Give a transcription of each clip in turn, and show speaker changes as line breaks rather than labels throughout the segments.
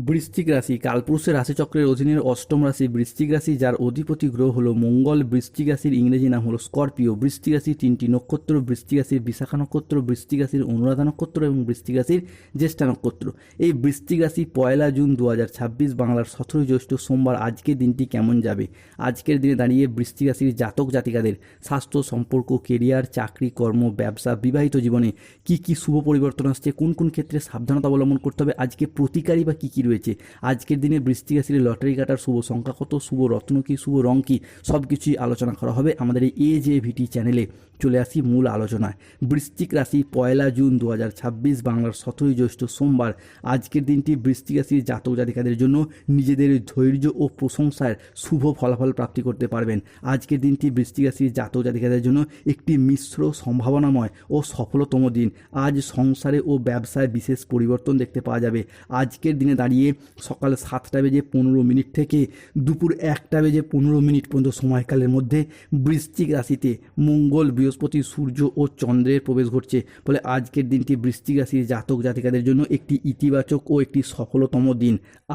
বৃশ্চিক রাশি কালপুরুষের রাশিচক্রের অধীনের অষ্টম রাশি বৃশ্চিক রাশি, যার অধিপতি গ্রহ হলো মঙ্গল। বৃশ্চিক রাশির ইংরেজি নাম হলো স্করপিও। বৃশ্চিক রাশির তিনটি নক্ষত্র: বৃশ্চিক রাশির বিশাখা নক্ষত্র, বৃশ্চিক রাশির অনুরাধা নক্ষত্র এবং বৃশ্চিক রাশির জ্যেষ্ঠা নক্ষত্র। এই বৃশ্চিক রাশি 1 জুন 2026 বাংলার 17 জ্যৈষ্ঠ সোমবার আজকের দিনটি কেমন যাবে। আজকের দিনে দাঁড়িয়ে বৃশ্চিক রাশির জাতক জাতিকাদের স্বাস্থ্য, সম্পর্ক, কেরিয়ার, চাকরি, কর্ম, ব্যবসা, বিবাহিত জীবনে কি কি শুভ পরিবর্তন আসছে, কোন কোন ক্ষেত্রে সাবধানতা অবলম্বন করতে হবে, আজকে প্রতিকারী বা কী কী রয়েছে, আজকের দিনে বৃশ্চিক রাশির লটারি কাটার শুভ সংখ্যা কত, শুভ রত্ন কী, শুভ রং কী, সব কিছুই আলোচনা করা হবে আমাদের এই AJVT চ্যানেলে। চলে আসি মূল আলোচনায়। বৃশ্চিক রাশি 1 জুন 2026 বাংলার 17 জ্যৈষ্ঠ সোমবার আজকের দিনটি বৃশ্চিক রাশির জাতক জাতিকাদের জন্য নিজেদের ধৈর্য ও প্রশংসার শুভ ফলাফল প্রাপ্তি করতে পারবেন। আজকের দিনটি বৃশ্চিক রাশির জাতক জাতিকাদের জন্য একটি মিশ্র, সম্ভাবনাময় ও সফলতম দিন। আজ সংসারে ও ব্যবসায় বিশেষ পরিবর্তন দেখতে পাওয়া যাবে। আজকের দিনে দাঁড়িয়ে সকাল 7:15 থেকে দুপুর 1:15 পর্যন্ত সময়কালের মধ্যে বৃশ্চিক রাশিতে মঙ্গল, বৃহস্পতি, সূর্য ও চন্দ্রের প্রবেশ ঘটছে। ফলে আজকের দিনটি বৃশ্চিক রাশির জাতক জাতিকাদের জন্য একটি ইতিবাচক ও একটি সফলতম দিন।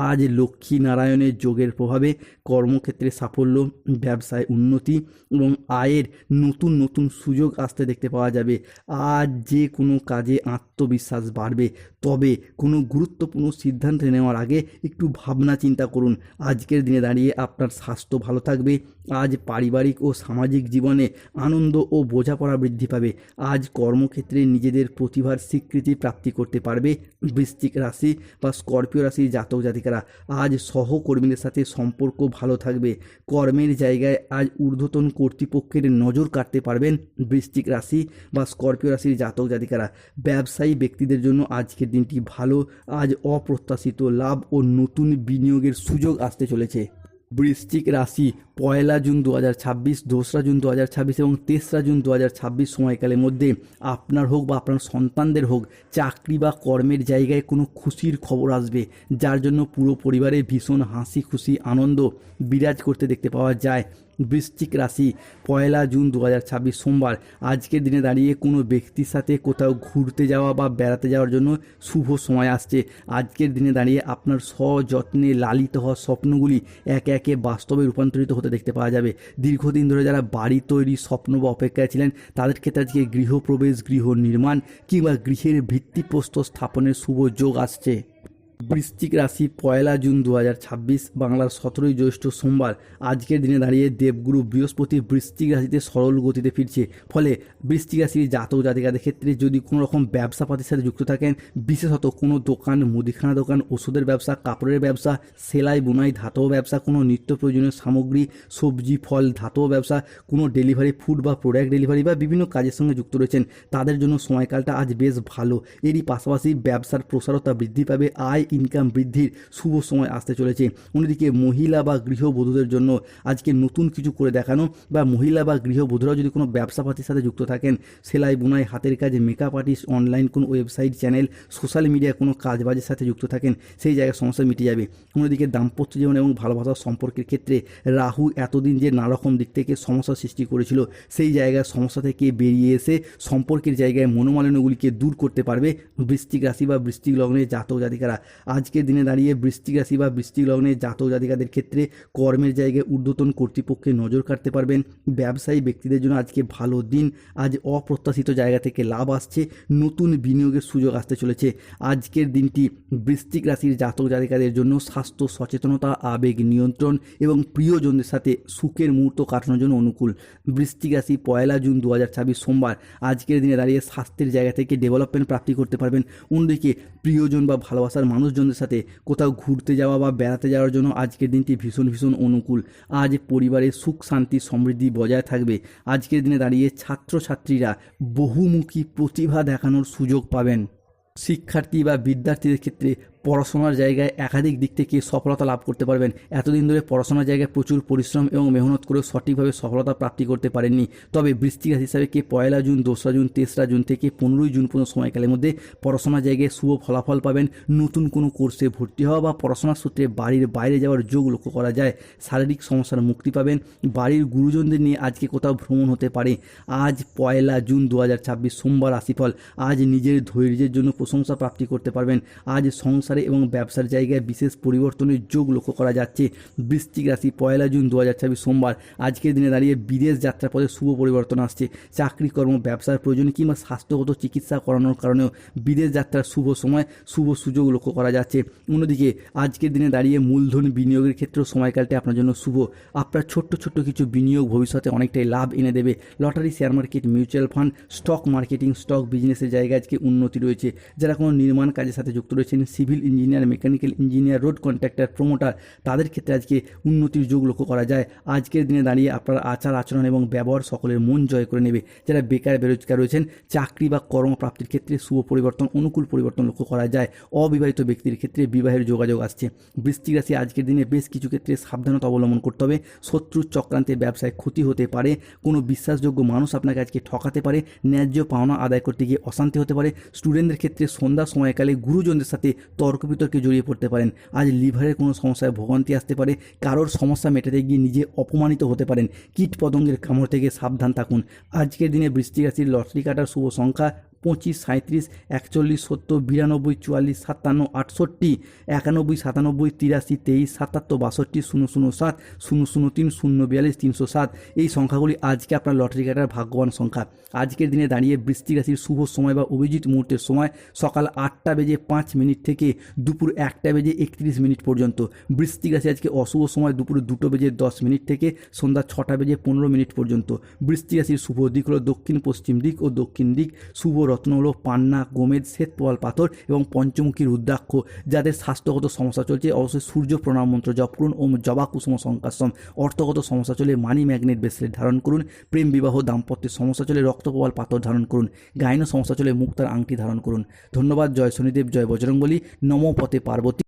আজ লক্ষ্মী নারায়ণের যোগের প্রভাবে কর্মক্ষেত্রে সাফল্য, ব্যবসায় উন্নতি এবং আয়ের নতুন নতুন সুযোগ আসতে দেখতে পাওয়া যাবে। আজ যে কোনো কাজে আত্মবিশ্বাস বাড়বে, তবে কোনো গুরুত্বপূর্ণ সিদ্ধান্ত নেওয়ার আগে একটু ভাবনা চিন্তা করুন। আজকের দিনে দাঁড়িয়ে আপনার স্বাস্থ্য ভালো থাকবে। আজ পারিবারিক ও সামাজিক জীবনে আনন্দ ও বোঝাপড়া বৃদ্ধি পাবে। আজ কর্মক্ষেত্রে নিজেদের প্রতিভার স্বীকৃতি প্রাপ্তি করতে পারবে বৃশ্চিক রাশি বা স্করপিও রাশির জাতক জাতিকারা। আজ সহকর্মীদের সাথে সম্পর্ক ভালো থাকবে। কর্মের জায়গায় আজ ঊর্ধ্বতন কর্তৃপক্ষের নজর কাটতে পারবেন বৃশ্চিক রাশি বা স্করপিও রাশির জাতক জাতিকারা। ব্যবসায়ী ব্যক্তিদের জন্য আজকের দিনটি ভালো। আজ অপ্রত্যাশিত লাভ ও নতুন বিনিয়োগের সুযোগ আসতে চলেছে। বৃশ্চিক রাশি 1 জুন 2026, 2রা জুন 2026 এবং 3রা জুন 2026 সময়কালের মধ্যে আপনার হোক বা আপনার সন্তানদের হোক চাকরি বা কর্মের জায়গায় কোনো খুশির খবর আসবে, যার জন্য পুরো পরিবারে ভীষণ হাসি খুশি আনন্দ বিরাজ করতে দেখতে পাওয়া যায়। বৃশ্চিক রাশি 1 জুন 2026 সোমবার আজকের দিনে দাঁড়িয়ে কোনো ব্যক্তির সাথে কোথাও ঘুরতে যাওয়া বা বেড়াতে যাওয়ার জন্য শুভ সময় আসছে। আজকের দিনে দাঁড়িয়ে আপনার সযত্নে লালিত হওয়া স্বপ্নগুলি একে একে বাস্তবে রূপান্তরিত হতে দেখতে পাওয়া যাবে। দীর্ঘদিন ধরে যারা বাড়ি তৈরি স্বপ্ন বা অপেক্ষায় ছিলেন, তাদের ক্ষেত্রে আজকে গৃহপ্রবেশ, গৃহ নির্মাণ কিংবা গৃহের ভিত্তিপ্রস্তর স্থাপনের শুভ যোগ আসছে। বৃশ্চিক রাশি 1 জুন 2026 বাংলার 17 জ্যৈষ্ঠ সোমবার আজকের দিনে দাঁড়িয়ে দেবগুরু বৃহস্পতি বৃশ্চিক রাশিতে সরল গতিতে ফিরছে। ফলে বৃশ্চিক রাশির জাতক জাতিকাদের ক্ষেত্রে যদি কোনো রকম ব্যবসাপাতির সাথে যুক্ত থাকেন, বিশেষত কোনো দোকান, মুদিখানা দোকান, ওষুধের ব্যবসা, কাপড়ের ব্যবসা, সেলাই বুনাই, ধাতব ব্যবসা, কোনো নিত্য প্রয়োজনীয় সামগ্রী, সবজি, ফল, ধাতব ব্যবসা, কোনো ডেলিভারি, ফুড বা প্রোডাক্ট ডেলিভারি বা বিভিন্ন কাজের সঙ্গে যুক্ত রয়েছেন, তাদের জন্য সময়কালটা আজ বেশ ভালো। এরই পাশাপাশি ব্যবসার প্রসারতা বৃদ্ধি পাবে, আয় ইনকাম বৃদ্ধির শুভ সময় আসতে চলেছে। অন্যদিকে মহিলা বা গৃহবধূদের জন্য আজকে নতুন কিছু করে দেখানো, বা মহিলা বা গৃহবধূরাও যদি কোনো ব্যবসাপাতির সাথে যুক্ত থাকেন, সেলাই বুনাই, হাতের কাজ, মেকআপ আর্টিস্ট, অনলাইন কোনো ওয়েবসাইট চ্যানেল, সোশ্যাল মিডিয়ায় কোনো কাজবাজের সাথে যুক্ত থাকেন, সেই জায়গায় সমস্যা মিটে যাবে। অন্যদিকে দাম্পত্য জীবন এবং ভালোবাসার সম্পর্কের ক্ষেত্রে রাহু এতদিন যে নানা রকম দিক থেকে সমস্যার সৃষ্টি করেছিল, সেই জায়গায় সমস্যা থেকে বেরিয়ে এসে সম্পর্কের জায়গায় মনোমালিন্যগুলিকে দূর করতে পারবে বৃশ্চিক রাশি বা বৃশ্চিক লগ্নের জাতক জাতিকারা। আজকের দিনে দাঁড়িয়ে বৃশ্চিক রাশি বা বৃশ্চিক লগ্নের জাতক জাতিকাদের ক্ষেত্রে কর্মের জায়গায় ঊর্ধ্বতন কর্তৃপক্ষে নজর কাটতে পারবেন। ব্যবসায়ী ব্যক্তিদের জন্য আজকে ভালো দিন। আজ অপ্রত্যাশিত জায়গা থেকে লাভ আসছে, নতুন বিনিয়োগের সুযোগ আসতে চলেছে। আজকের দিনটি বৃশ্চিক রাশির জাতক জাতিকাদের জন্য স্বাস্থ্য সচেতনতা, আবেগ নিয়ন্ত্রণ এবং প্রিয়জনদের সাথে সুখের মুহূর্ত কাটানোর জন্য অনুকূল। বৃশ্চিক রাশি 1 জুন 2026 সোমবার আজকের দিনে দাঁড়িয়ে স্বাস্থ্যের জায়গা থেকে ডেভেলপমেন্ট প্রাপ্তি করতে পারবেন। অন্যদিকে প্রিয়জন বা ভালোবাসার মানুষজনদের সাথে কোথাও ঘুরতে যাওয়া বা বেড়াতে যাওয়ার জন্য আজকের দিনটি ভীষণ ভীষণ অনুকূল। আজ পরিবারে সুখ শান্তি সমৃদ্ধি বজায় থাকবে। আজকের দিনে দাঁড়িয়ে ছাত্রছাত্রীরা বহুমুখী প্রতিভা দেখানোর সুযোগ পাবেন। শিক্ষার্থী বা বিদ্যার্থীদের ক্ষেত্রে পড়াশোনার জায়গায় একাধিক দিক থেকে সফলতা লাভ করতে পারবেন। এতদিন ধরে পড়াশোনার জায়গায় প্রচুর পরিশ্রম এবং মেহনত করে সঠিকভাবে সফলতা প্রাপ্তি করতে পারেননি, তবে বৃশ্চিক রাশি হিসাবে 1 জুন, 2রা জুন, 3রা জুন থেকে 15ই জুন পর্যন্ত সময়কালের মধ্যে পড়াশোনার জায়গায় শুভ ফলাফল পাবেন। নতুন কোনো কোর্সে ভর্তি হওয়া বা পড়াশোনার সূত্রে বাড়ির বাইরে যাওয়ার যোগ লক্ষ্য করা যায়। শারীরিক সমস্যার মুক্তি পাবেন। বাড়ির গুরুজনদের নিয়ে আজকে কোথাও ভ্রমণ হতে পারে। আজ 1 জুন 2026 সোমবার রাশিফল। আজ নিজের ধৈর্যের জন্য প্রশংসা প্রাপ্তি করতে পারবেন। আজ সংসার সংসারে এবং ব্যবসার জায়গায় বিশেষ পরিবর্তনের যোগ লক্ষ্য করা যাচ্ছে। বৃশ্চিক রাশি 1 জুন 2026 সোমবার আজকের দিনে দাঁড়িয়ে বিদেশ যাত্রার পথে শুভ পরিবর্তন আসছে। চাকরি কর্ম ব্যবসার প্রয়োজনে কিংবা স্বাস্থ্যগত চিকিৎসা করানোর কারণেও বিদেশ যাত্রার শুভ সময় শুভ সুযোগ লক্ষ্য করা যাচ্ছে। অন্যদিকে আজকের দিনে দাঁড়িয়ে মূলধন বিনিয়োগের ক্ষেত্রেও সময়কালটি আপনার জন্য শুভ। আপনার ছোট্ট ছোট্ট কিছু বিনিয়োগ ভবিষ্যতে অনেকটাই লাভ এনে দেবে। Lottery, share market, mutual fund, stock marketing, stock বিজনেসের জায়গায় আজকে উন্নতি রয়েছে। যারা কোনো নির্মাণ কাজের সাথে যুক্ত রয়েছেন, civil engineer, mechanical engineer, road contractor, promoter, তাদের ক্ষেত্রে আজকে উন্নতির যোগ লক্ষ্য করা যায়। আজকের দিনে দাঁড়িয়ে আপনার আচার আচরণ এবং ব্যবহার সকলের মন জয় করে নেবে। যারা বেকার বেরোজগার রয়েছেন, চাকরি বা কর্মপ্রাপ্তির ক্ষেত্রে শুভ পরিবর্তন, অনুকূল পরিবর্তন লক্ষ্য করা যায়। অবিবাহিত ব্যক্তির ক্ষেত্রে বিবাহের যোগাযোগ আসছে। বৃশ্চিক রাশি আজকের দিনে বেশ কিছু ক্ষেত্রে সাবধানতা অবলম্বন করতে হবে। শত্রুর চক্রান্তে ব্যবসায় ক্ষতি হতে পারে। কোনো বিশ্বাসযোগ্য মানুষ আপনাকে আজকে ঠকাতে পারে। ন্যায্য পাওনা আদায় করতে গিয়ে অশান্তি হতে পারে। স্টুডেন্টদের ক্ষেত্রে সন্ধ্যা সময়কালে গুরুজনদের সাথে তর্ক বিতর্কে জড়িয়ে পড়তে পারেন। আজ লিভারের কোনো সমস্যায় ভোগান্তি আসতে পারে। কারোর সমস্যা মেটাতে গিয়ে নিজে অপমানিত হতে পারেন। কীট পতঙ্গের কামড় থেকে সাবধান থাকুন। আজকের দিনে বৃশ্চিক রাশির লটারি কাটার শুভ সংখ্যা 25, 37, 41, 70, 92, 44, 57, 68, 91, 97, 83, 23, 77, 62, 007, 003, 042, 307 এই সংখ্যাগুলি আজকে আপনার লটারি কাটার ভাগ্যবান সংখ্যা। আজকের দিনে দাঁড়িয়ে বৃশ্চিক রাশির শুভ সময় বা অভিজিৎ মুহূর্তের সময় সকাল 8:05 থেকে দুপুর 1:31 পর্যন্ত। বৃশ্চিক রাশি আজকে অশুভ সময় দুপুর 2:10 থেকে সন্ধ্যা 6:15 পর্যন্ত। বৃশ্চিক রাশির শুভ দিক হলো দক্ষিণ পশ্চিম দিক ও দক্ষিণ দিক। শুভ রত্ন হলো পান্না, গোমেদ, শ্বেত পোয়াল পাথর এবং পঞ্চমুখী রুদ্রাক্ষ। যাদের স্বাস্থ্যগত সমস্যা চলছে অবশ্যই সূর্য প্রণাম মন্ত্র জপ করুন। ওম জবা কুসুম সংকাশম। অর্থগত সমস্যা চলে মানি ম্যাগনেট ব্রেসলেট ধারণ করুন। প্রেম বিবাহ দাম্পত্যের সমস্যা চলে রক্তপ্রবাল পাথর ধারণ করুন। গায়ন সমস্যা চলে মুক্তার আংটি ধারণ করুন। ধন্যবাদ। জয় শনিদেব, জয় বজরংবলী, নমো পতে পার্বতী।